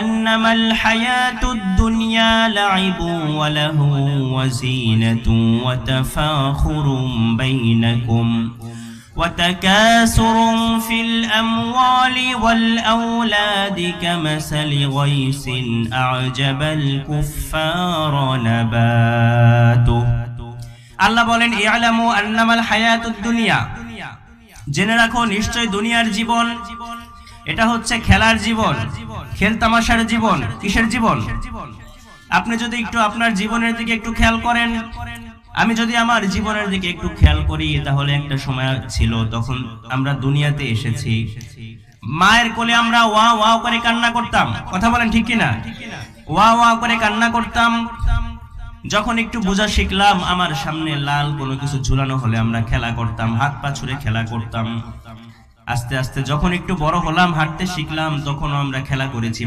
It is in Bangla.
أنما الحياة الدنيا لعب ولهو وزينة وتفاخر بينكم وتكاثر في الأموال والأولاد كمثل غيث أعجب الكفار نباته আল্লাহ বলেন ইআলামু আন্নামাল হায়াতুদ দুনিয়া, জেনে রাখো নিশ্চয় দুনিয়ার জীবন এটা হচ্ছে খেলার জীবন, খেলতামাশার জীবন। কিসের জীবন? আপনি যদি একটু আপনার জীবনের দিকে একটু খেয়াল করেন, আমি যদি আমার জীবনের দিকে একটু খেয়াল করি, তাহলে একটা সময় ছিল তখন আমরা দুনিয়াতে এসেছি, মায়ের কোলে আমরা ওয়া ওয়া করে কান্না করতাম। কথা বলেন ঠিক কিনা? ওয়া ওয়া করে কান্না করতাম। যখন একটু বোঝা শিখলাম, আমার সামনে লাল কোনো কিছু ঝুলানো হলে আমরা খেলা করতাম, হাত পা ছুড়ে খেলা করতাম। আস্তে আস্তে যখন একটু বড় হলাম, হাঁটতে শিখলাম, তখন আমরা খেলা করেছি।